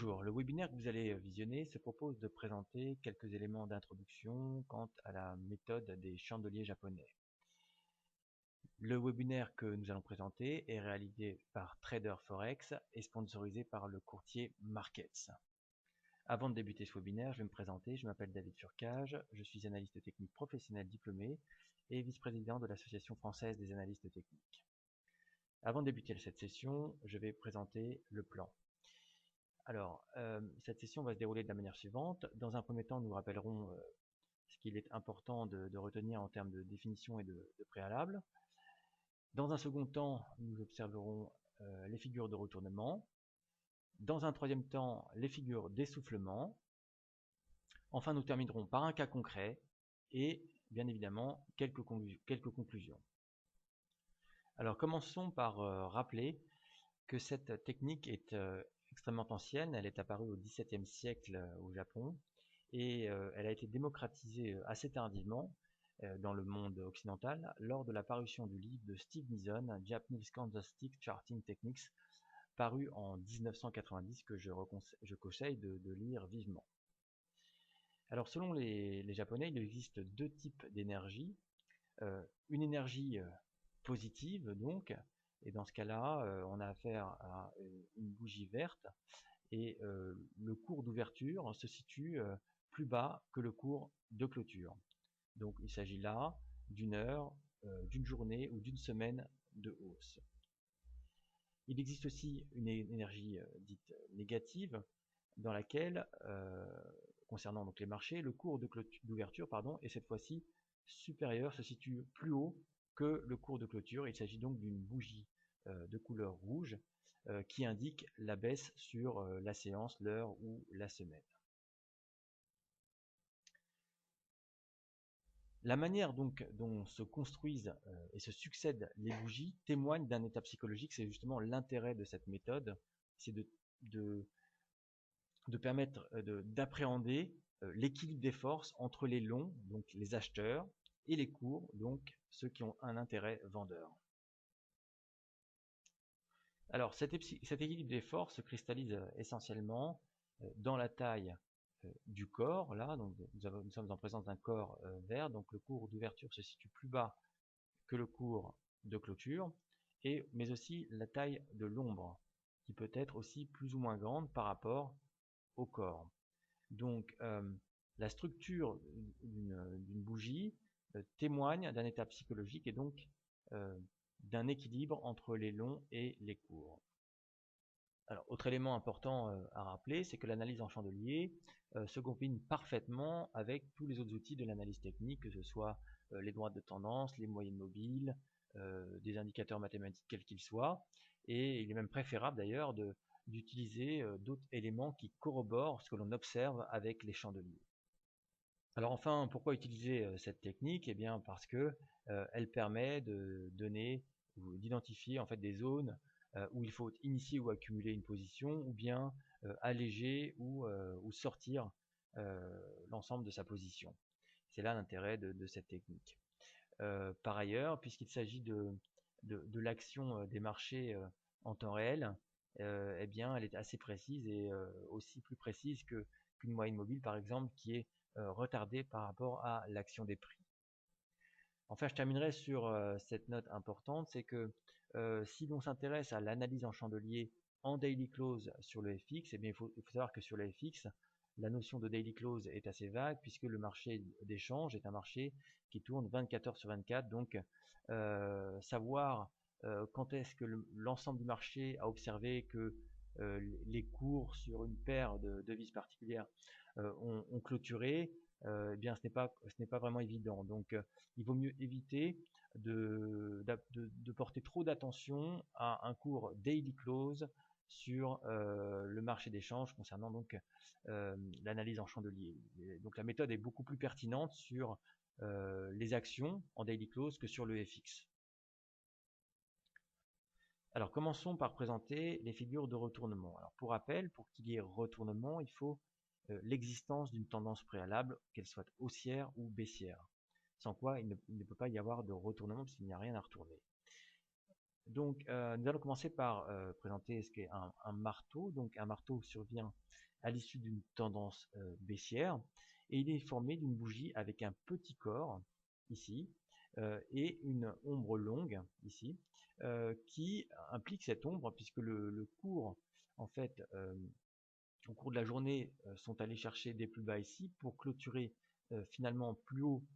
Bonjour, le webinaire que vous allez visionner se propose de présenter quelques éléments d'introduction quant à la méthode des chandeliers japonais. Le webinaire que nous allons présenter est réalisé par Trader Forex et sponsorisé par le courtier Markets. Avant de débuter ce webinaire, je vais me présenter. Je m'appelle David Furcage, je suis analyste technique professionnel diplômé et vice-président de l'Association française des analystes techniques. Avant de débuter cette session, je vais présenter le plan. Alors, cette session va se dérouler de la manière suivante. Dans un premier temps, nous rappellerons ce qu'il est important de retenir en termes de définition et de préalable. Dans un second temps, nous observerons les figures de retournement. Dans un troisième temps, les figures d'essoufflement. Enfin, nous terminerons par un cas concret et, bien évidemment, quelques conclusions. Alors, commençons par rappeler que cette technique est extrêmement ancienne. Elle est apparue au XVIIe siècle au Japon et elle a été démocratisée assez tardivement dans le monde occidental lors de la parution du livre de Steve Nison, Japanese Candlestick Charting Techniques, paru en 1990, que je conseille de lire vivement. Alors selon les Japonais, il existe deux types d'énergie. Une énergie positive donc, et dans ce cas-là, on a affaire à une bougie verte et le cours d'ouverture se situe plus bas que le cours de clôture. Donc il s'agit là d'une heure, d'une journée ou d'une semaine de hausse. Il existe aussi une énergie dite négative dans laquelle, concernant donc les marchés, le cours d'ouverture est cette fois-ci supérieur, se situe plus haut que le cours de clôture. Il s'agit donc d'une bougie de couleur rouge qui indique la baisse sur la séance, l'heure ou la semaine. La manière donc dont se construisent et se succèdent les bougies témoigne d'un état psychologique. C'est justement l'intérêt de cette méthode, c'est de permettre d'appréhender l'équilibre des forces entre les longs, donc les acheteurs, et les courts, donc ceux qui ont un intérêt vendeur. Alors cet équilibre des forces se cristallise essentiellement dans la taille du corps. Là, donc nous sommes en présence d'un corps vert, donc le cours d'ouverture se situe plus bas que le cours de clôture, mais aussi la taille de l'ombre, qui peut être aussi plus ou moins grande par rapport au corps. Donc la structure d'une bougie témoigne d'un état psychologique et donc d'un équilibre entre les longs et les courts. Alors, autre élément important à rappeler, c'est que l'analyse en chandelier se combine parfaitement avec tous les autres outils de l'analyse technique, que ce soit les droites de tendance, les moyennes mobiles, des indicateurs mathématiques quels qu'ils soient, et il est même préférable d'ailleurs d'utiliser d'autres éléments qui corroborent ce que l'on observe avec les chandeliers. Alors enfin, pourquoi utiliser cette technique? Eh bien parce que elle permet de donner ou d'identifier en fait des zones où il faut initier ou accumuler une position, ou bien alléger ou sortir l'ensemble de sa position. C'est là l'intérêt de cette technique. Par ailleurs, puisqu'il s'agit de l'action des marchés en temps réel, eh bien elle est assez précise et aussi plus précise qu'une moyenne mobile par exemple, qui est retardée par rapport à l'action des prix. Enfin, je terminerai sur cette note importante, c'est que si l'on s'intéresse à l'analyse en chandelier en daily close sur le FX, eh bien, il faut savoir que sur le FX, la notion de daily close est assez vague, puisque le marché d'échange est un marché qui tourne 24 heures sur 24. Donc, savoir quand est-ce que l'ensemble du marché a observé que les cours sur une paire de devises particulières ont clôturé, eh bien ce n'est pas vraiment évident. Donc il vaut mieux éviter de porter trop d'attention à un cours daily close sur le marché d'échange concernant donc l'analyse en chandelier. Donc la méthode est beaucoup plus pertinente sur les actions en daily close que sur le FX. Alors commençons par présenter les figures de retournement. Alors pour rappel, pour qu'il y ait retournement, il faut l'existence d'une tendance préalable, qu'elle soit haussière ou baissière. Sans quoi il ne peut pas y avoir de retournement puisqu'il n'y a rien à retourner. Donc, nous allons commencer par présenter ce qu'est un marteau. Donc, un marteau survient à l'issue d'une tendance baissière et il est formé d'une bougie avec un petit corps ici et une ombre longue ici qui implique cette ombre puisque le cours en fait au cours de la journée sont allés chercher des plus bas ici pour clôturer finalement plus haut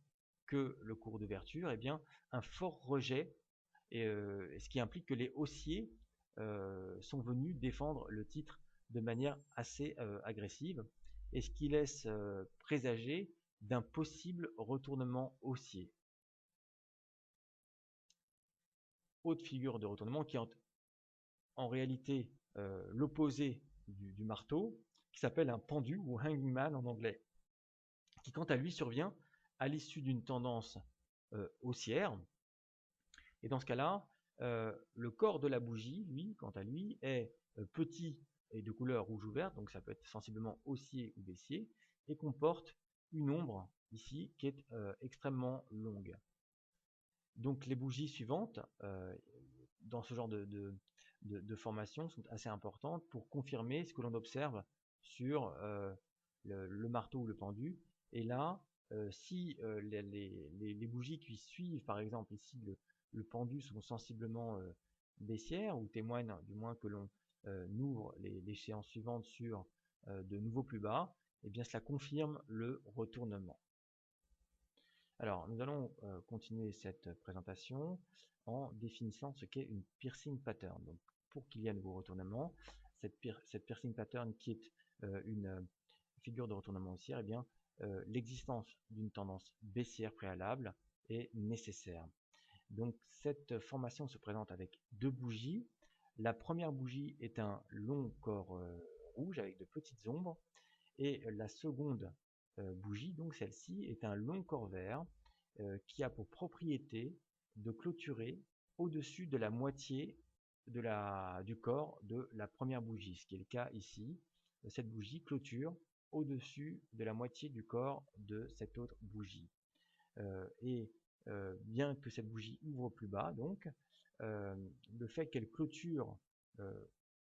que le cours d'ouverture, et bien un fort rejet et ce qui implique que les haussiers sont venus défendre le titre de manière assez agressive et ce qui laisse présager d'un possible retournement haussier. Autre figure de retournement qui est en réalité l'opposé du marteau, qui s'appelle un pendu ou hanging man en anglais, qui quant à lui survient à l'issue d'une tendance haussière. Et dans ce cas-là, le corps de la bougie, lui, quant à lui, est petit et de couleur rouge ouverte, donc ça peut être sensiblement haussier ou baissier, et comporte une ombre ici qui est extrêmement longue. Donc les bougies suivantes, dans ce genre de formation, sont assez importantes pour confirmer ce que l'on observe sur le marteau ou le pendu. Et là, si les bougies qui suivent, par exemple ici le pendu, sont sensiblement baissières ou témoignent du moins que l'on ouvre les séances suivantes sur de nouveaux plus bas, et bien cela confirme le retournement. Alors, nous allons continuer cette présentation en définissant ce qu'est une piercing pattern. Donc, pour qu'il y ait un nouveau retournement, cette piercing pattern qui est une figure de retournement haussière, eh bien, l'existence d'une tendance baissière préalable est nécessaire. Donc, cette formation se présente avec deux bougies. La première bougie est un long corps rouge avec de petites ombres, et la seconde bougie, donc celle-ci, est un long corps vert qui a pour propriété de clôturer au-dessus de la moitié du corps de la première bougie, ce qui est le cas ici. Cette bougie clôture au-dessus de la moitié du corps de cette autre bougie. Bien que cette bougie ouvre plus bas, donc, le fait qu'elle clôture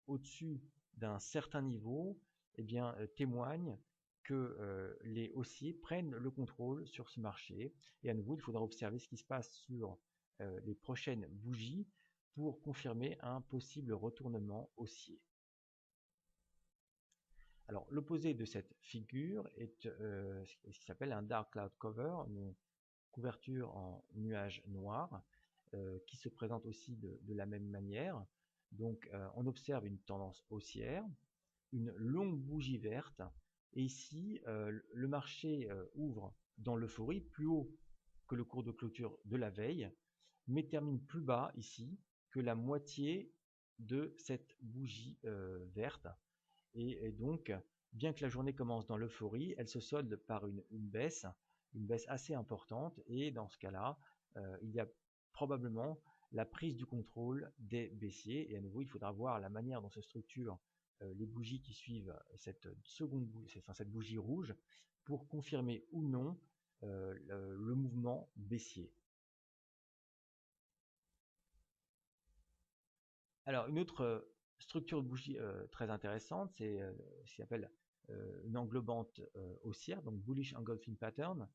au-dessus d'un certain niveau, eh bien, témoigne que les haussiers prennent le contrôle sur ce marché. Et à nouveau, il faudra observer ce qui se passe sur les prochaines bougies pour confirmer un possible retournement haussier. Alors, l'opposé de cette figure est ce qui s'appelle un dark cloud cover, une couverture en nuage noir, qui se présente aussi de la même manière. Donc, on observe une tendance haussière, une longue bougie verte, et ici, le marché ouvre dans l'euphorie plus haut que le cours de clôture de la veille, mais termine plus bas ici que la moitié de cette bougie verte. Et donc, bien que la journée commence dans l'euphorie, elle se solde par une baisse assez importante, et dans ce cas-là, il y a probablement la prise du contrôle des baissiers, et à nouveau, il faudra voir la manière dont se structurent les bougies qui suivent cette bougie rouge pour confirmer ou non le mouvement baissier. Alors, une autre structure de bougie très intéressante, c'est ce qui s'appelle une englobante haussière, donc bullish engulfing pattern.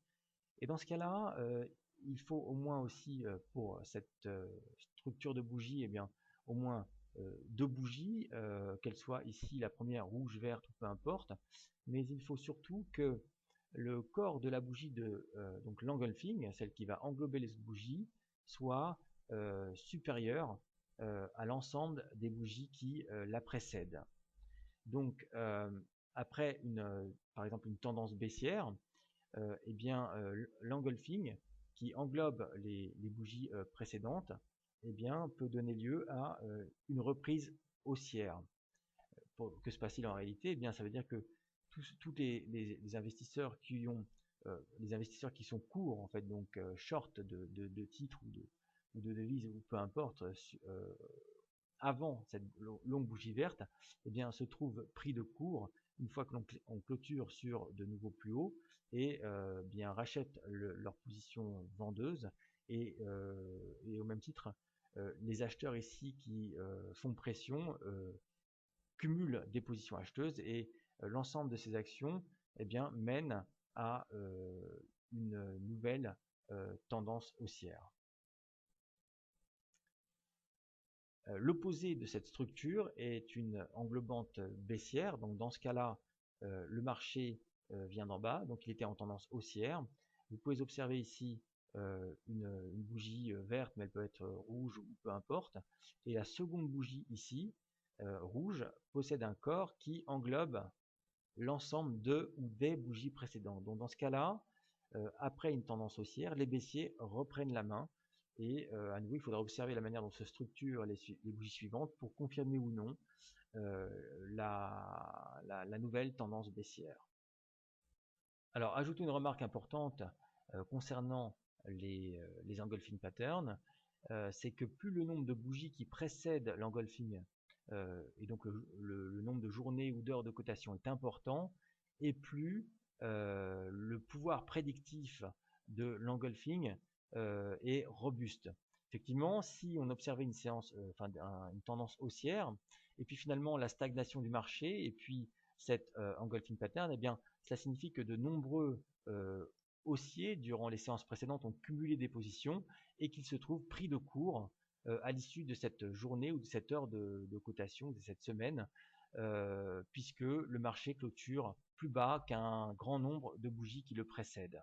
Et dans ce cas-là, il faut au moins aussi pour cette structure de bougie, eh bien, au moins deux bougies, qu'elles soient ici la première rouge, verte ou peu importe. Mais il faut surtout que le corps de la bougie donc l'engulfing, celle qui va englober les autres bougies, soit supérieur à l'ensemble des bougies qui la précèdent. Donc, après par exemple une tendance baissière, eh bien, l'engulfing qui englobe les bougies précédentes, eh bien, peut donner lieu à une reprise haussière. Que se passe-t-il en réalité? Eh bien, ça veut dire que tous les investisseurs les investisseurs qui sont courts, en fait, donc short de titres ou de devises ou peu importe, avant cette longue bougie verte, eh bien, se trouvent pris de court une fois que l'on clôture sur de nouveaux plus hauts et bien rachètent leur position vendeuse et au même titre les acheteurs ici qui font pression cumulent des positions acheteuses et l'ensemble de ces actions eh bien, mène à une nouvelle tendance haussière. L'opposé de cette structure est une englobante baissière. Donc dans ce cas-là, le marché vient d'en bas, donc il était en tendance haussière. Vous pouvez observer ici une bougie verte, mais elle peut être rouge ou peu importe. Et la seconde bougie ici, rouge, possède un corps qui englobe l'ensemble de ou des bougies précédentes. Donc dans ce cas-là, après une tendance haussière, les baissiers reprennent la main. Et à nouveau, il faudra observer la manière dont se structurent les bougies suivantes pour confirmer ou non la nouvelle tendance baissière. Alors, ajoutons une remarque importante concernant les engulfing patterns, c'est que plus le nombre de bougies qui précèdent l'engulfing et donc le nombre de journées ou d'heures de cotation est important, et plus le pouvoir prédictif de l'engulfing est robuste. Effectivement, si on observait une séance, une tendance haussière, et puis finalement la stagnation du marché, et puis cette engulfing pattern, eh bien, cela signifie que de nombreux haussiers durant les séances précédentes ont cumulé des positions et qu'ils se trouvent pris de court à l'issue de cette journée ou de cette heure de cotation, de cette semaine, puisque le marché clôture plus bas qu'un grand nombre de bougies qui le précèdent.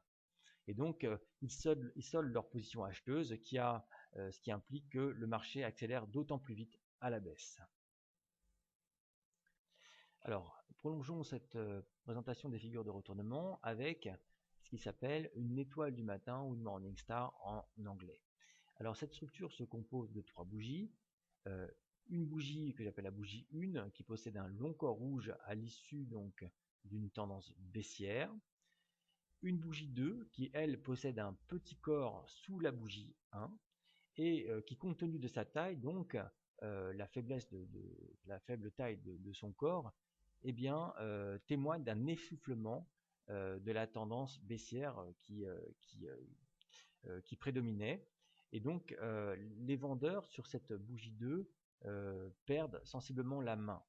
Et donc, ils soldent leur position acheteuse, ce qui implique que le marché accélère d'autant plus vite à la baisse. Alors, prolongeons cette présentation des figures de retournement avec ce qui s'appelle une étoile du matin ou une morning star en anglais. Alors, cette structure se compose de 3 bougies. Une bougie que j'appelle la bougie 1 qui possède un long corps rouge à l'issue donc d'une tendance baissière. Une bougie 2 qui, elle, possède un petit corps sous la bougie 1 et qui, compte tenu de sa taille, donc la faible taille de son corps, eh bien, témoigne d'un essoufflement de la tendance baissière qui prédominait. Et donc, les vendeurs sur cette bougie 2 perdent sensiblement la main.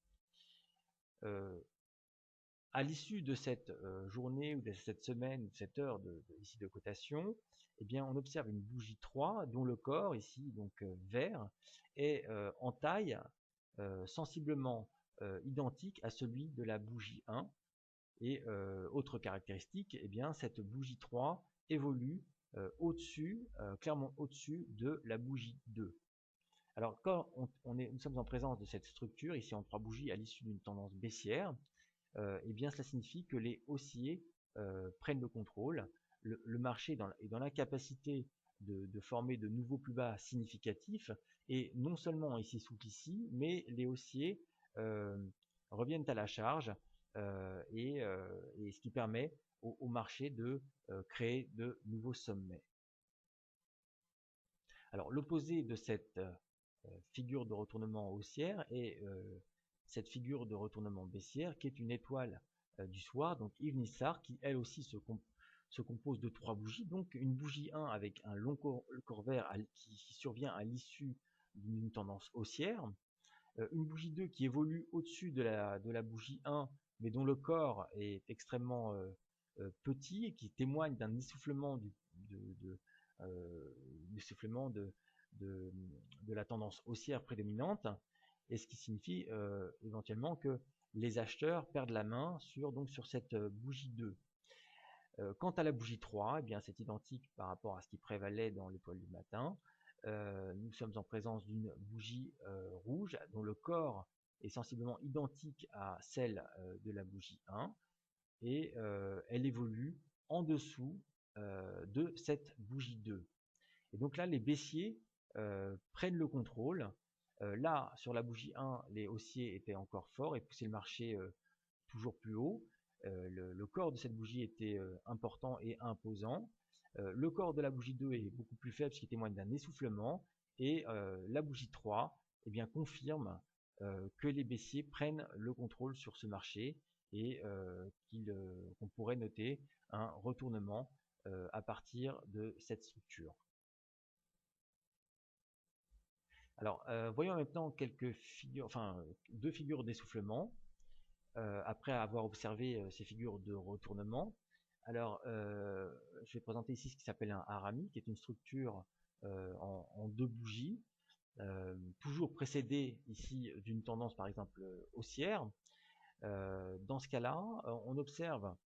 À l'issue de cette journée ou de cette semaine, de cette heure ici de cotation, eh bien, on observe une bougie 3 dont le corps ici, donc vert, est en taille sensiblement identique à celui de la bougie 1. Et autre caractéristique, eh bien, cette bougie 3 évolue clairement au-dessus de la bougie 2. Alors, quand nous sommes en présence de cette structure, ici en 3 bougies à l'issue d'une tendance baissière, eh bien, cela signifie que les haussiers prennent le contrôle. Le marché est dans l'incapacité de former de nouveaux plus bas significatifs, et non seulement il s'essouffle ici, mais les haussiers reviennent à la charge, et ce qui permet au marché de créer de nouveaux sommets. Alors, l'opposé de cette figure de retournement haussière est cette figure de retournement baissière qui est une étoile du soir, donc Evening Star, qui elle aussi se compose de 3 bougies. Donc une bougie 1 avec un long corps vert qui survient à l'issue d'une tendance haussière, une bougie 2 qui évolue au-dessus de la bougie 1, mais dont le corps est extrêmement petit et qui témoigne d'un essoufflement de la tendance haussière prédominante, et ce qui signifie éventuellement que les acheteurs perdent la main sur cette bougie 2. Quant à la bougie 3, eh bien c'est identique par rapport à ce qui prévalait dans l'étoile du matin. Nous sommes en présence d'une bougie rouge dont le corps est sensiblement identique à celle de la bougie 1, et elle évolue en dessous de cette bougie 2. Et donc là, les baissiers prennent le contrôle. Là, sur la bougie 1, les haussiers étaient encore forts et poussaient le marché toujours plus haut. Le corps de cette bougie était important et imposant. Le corps de la bougie 2 est beaucoup plus faible, ce qui témoigne d'un essoufflement. Et la bougie 3 eh bien, confirme que les baissiers prennent le contrôle sur ce marché et qu'on pourrait noter un retournement à partir de cette structure. Alors, voyons maintenant quelques figures, enfin deux figures d'essoufflement, après avoir observé ces figures de retournement. Alors, je vais présenter ici ce qui s'appelle un harami, qui est une structure en deux bougies, toujours précédée ici d'une tendance par exemple haussière. Dans ce cas-là, on observe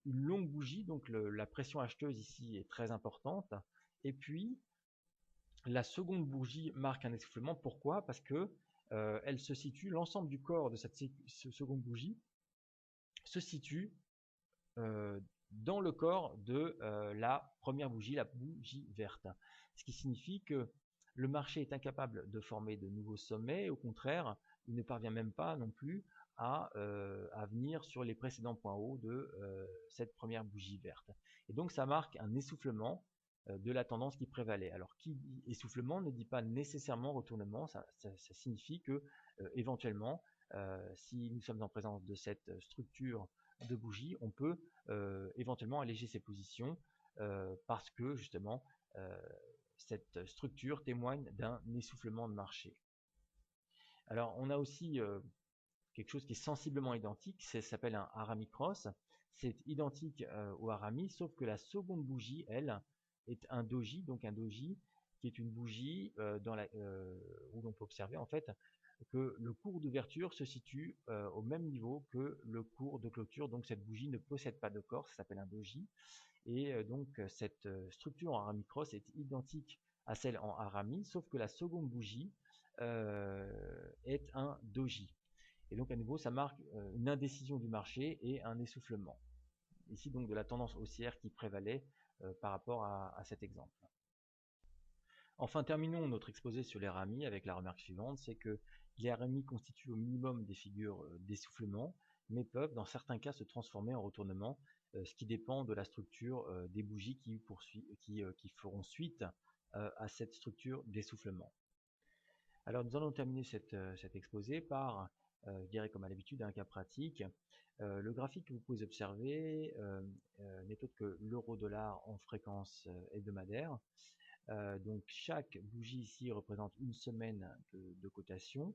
une longue bougie, donc la pression acheteuse ici est très importante, et puis la seconde bougie marque un essoufflement. Pourquoi? Parce que elle se situe, l'ensemble du corps de cette seconde bougie se situe dans le corps de la première bougie, la bougie verte. Ce qui signifie que le marché est incapable de former de nouveaux sommets, au contraire, il ne parvient même pas non plus à venir sur les précédents points hauts de cette première bougie verte. Et donc ça marque un essoufflement de la tendance qui prévalait. Alors qui dit essoufflement ne dit pas nécessairement retournement, ça signifie que éventuellement, si nous sommes en présence de cette structure de bougie, on peut éventuellement alléger ses positions parce que justement cette structure témoigne d'un essoufflement de marché. Alors on a aussi quelque chose qui est sensiblement identique, ça s'appelle un harami cross. C'est identique au harami, sauf que la seconde bougie, elle, est un doji, donc un doji qui est une bougie où l'on peut observer en fait que le cours d'ouverture se situe au même niveau que le cours de clôture, donc cette bougie ne possède pas de corps, ça s'appelle un doji, et donc cette structure en harami cross est identique à celle en harami, sauf que la seconde bougie est un doji. Et donc à nouveau, ça marque une indécision du marché et un essoufflement. Ici donc de la tendance haussière qui prévalait par rapport à cet exemple. Enfin, terminons notre exposé sur les RAMI avec la remarque suivante, c'est que les RAMI constituent au minimum des figures d'essoufflement, mais peuvent dans certains cas se transformer en retournement, ce qui dépend de la structure des bougies qui feront suite à cette structure d'essoufflement. Alors nous allons terminer cet exposé par, je dirais comme à l'habitude, un cas pratique. Le graphique que vous pouvez observer n'est autre que l'euro-dollar en fréquence hebdomadaire. Donc chaque bougie ici représente une semaine de cotation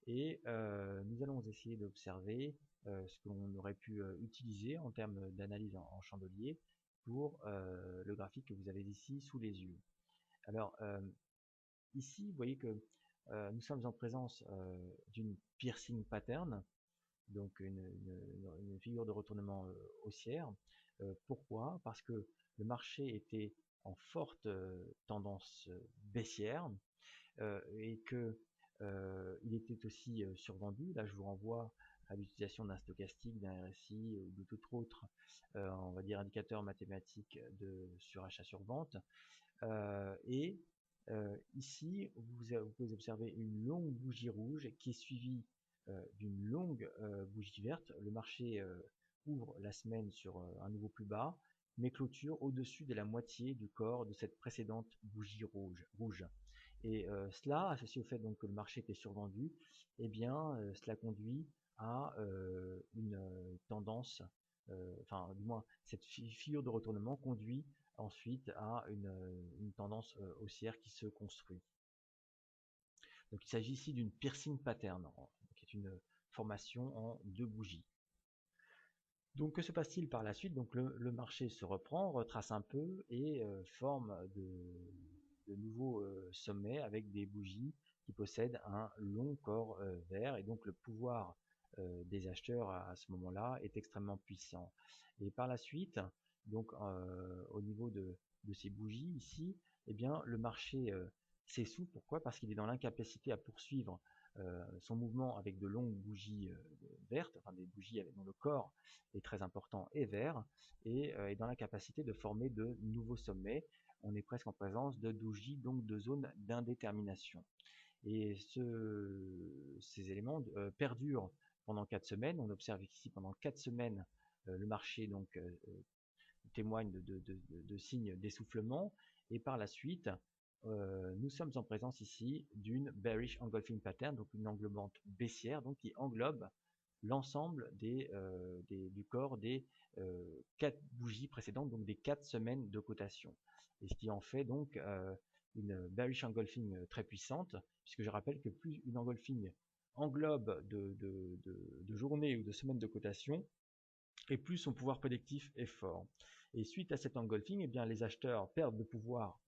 et nous allons essayer d'observer ce qu'on aurait pu utiliser en termes d'analyse en chandelier pour le graphique que vous avez ici sous les yeux. Alors ici vous voyez que nous sommes en présence d'une piercing pattern, donc une figure de retournement haussière. Pourquoi? Parce que le marché était en forte tendance baissière et que il était aussi survendu. Là, je vous renvoie à l'utilisation d'un stochastique, d'un RSI ou de tout autre, on va dire, indicateur mathématique de surachat sur vente. Et ici, vous pouvez observer une longue bougie rouge qui est suivie d'une longue bougie verte. Le marché ouvre la semaine sur un nouveau plus bas, mais clôture au-dessus de la moitié du corps de cette précédente bougie rouge. Et cela, associé au fait donc, que le marché était survendu, eh bien, cela conduit à une tendance, enfin du moins cette figure de retournement conduit ensuite à une tendance haussière qui se construit. Donc il s'agit ici d'une piercing pattern, qui est une formation en deux bougies. Donc que se passe-t-il par la suite? Donc le marché se reprend, retrace un peu et forme de nouveaux sommets avec des bougies qui possèdent un long corps vert, et donc le pouvoir des acheteurs à ce moment-là est extrêmement puissant. Et par la suite, donc au niveau de ces bougies ici, eh bien le marché s'essouffle. Pourquoi? Parce qu'il est dans l'incapacité à poursuivre son mouvement avec de longues bougies vertes, enfin des bougies dont le corps est très important et vert, et est dans l'incapacité de former de nouveaux sommets. On est presque en présence de doji, donc de zones d'indétermination. Et ces éléments perdurent pendant 4 semaines. On observe ici pendant 4 semaines le marché donc témoigne de signes d'essoufflement, et par la suite nous sommes en présence ici d'une bearish engulfing pattern, donc une englobante baissière, donc qui englobe l'ensemble du corps des 4 bougies précédentes, donc des 4 semaines de cotation. Et ce qui en fait donc une bearish engulfing très puissante, puisque je rappelle que plus une engulfing englobe de journées ou de semaines de cotation, et plus son pouvoir prédictif est fort. Et suite à cet engulfing, eh bien, les acheteurs perdent de pouvoir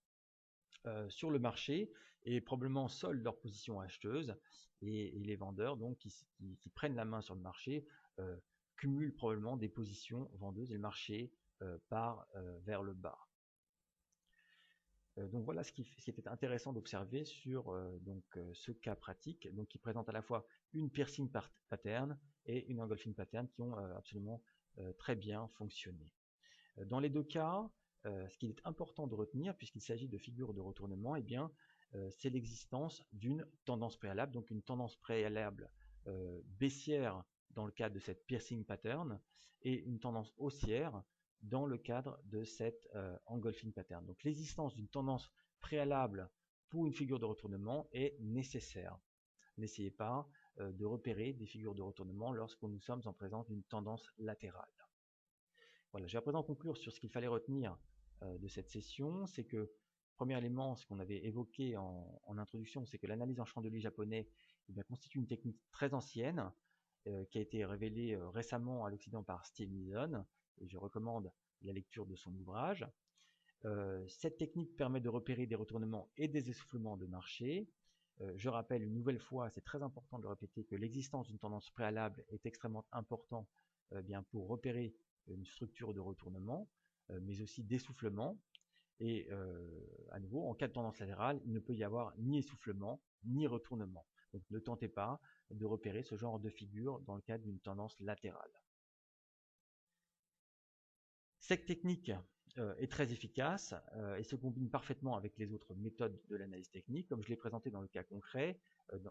sur le marché et probablement soldent leur position acheteuse, et les vendeurs donc qui prennent la main sur le marché cumulent probablement des positions vendeuses et le marché part vers le bas. Donc voilà ce qui était intéressant d'observer sur ce cas pratique, donc qui présente à la fois une piercing pattern et une engulfing pattern qui ont absolument très bien fonctionné. Dans les deux cas, ce qu'il est important de retenir, puisqu'il s'agit de figures de retournement, eh bien, c'est l'existence d'une tendance préalable, donc une tendance préalable baissière dans le cadre de cette piercing pattern et une tendance haussière dans le cadre de cette engulfing pattern. Donc l'existence d'une tendance préalable pour une figure de retournement est nécessaire. N'essayez pas de repérer des figures de retournement lorsque nous sommes en présence d'une tendance latérale. Voilà, je vais à présent conclure sur ce qu'il fallait retenir de cette session. C'est que, premier élément, ce qu'on avait évoqué en introduction, c'est que l'analyse en chandelier japonais constitue une technique très ancienne qui a été révélée récemment à l'Occident par Steve Nison, et je recommande la lecture de son ouvrage. Cette technique permet de repérer des retournements et des essoufflements de marché. Je rappelle une nouvelle fois, c'est très important de le répéter, que l'existence d'une tendance préalable est extrêmement importante pour repérer une structure de retournement, mais aussi d'essoufflement. Et à nouveau, en cas de tendance latérale, il ne peut y avoir ni essoufflement, ni retournement. Donc ne tentez pas de repérer ce genre de figure dans le cadre d'une tendance latérale. Cette technique est très efficace et se combine parfaitement avec les autres méthodes de l'analyse technique. Comme je l'ai présenté dans le cas concret,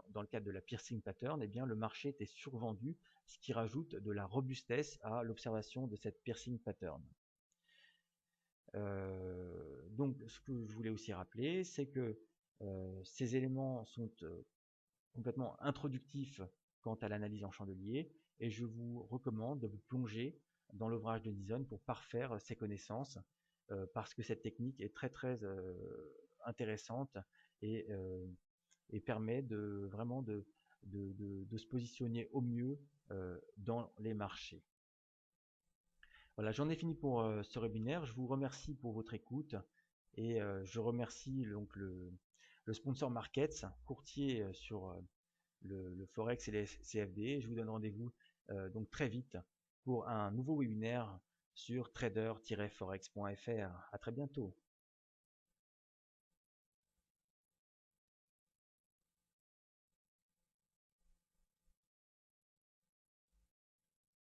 dans le cadre de la piercing pattern, eh bien, le marché était survendu, ce qui rajoute de la robustesse à l'observation de cette piercing pattern. Donc, ce que je voulais aussi rappeler, c'est que ces éléments sont complètement introductifs quant à l'analyse en chandelier, et je vous recommande de vous plonger dans l'ouvrage de Nison pour parfaire ces connaissances, parce que cette technique est très intéressante et permet vraiment de se positionner au mieux dans les marchés. Voilà, j'en ai fini pour ce webinaire. Je vous remercie pour votre écoute et je remercie donc le sponsor Markets, courtier sur le Forex et les CFD. Je vous donne rendez-vous donc très vite pour un nouveau webinaire sur trader-forex.fr. À très bientôt.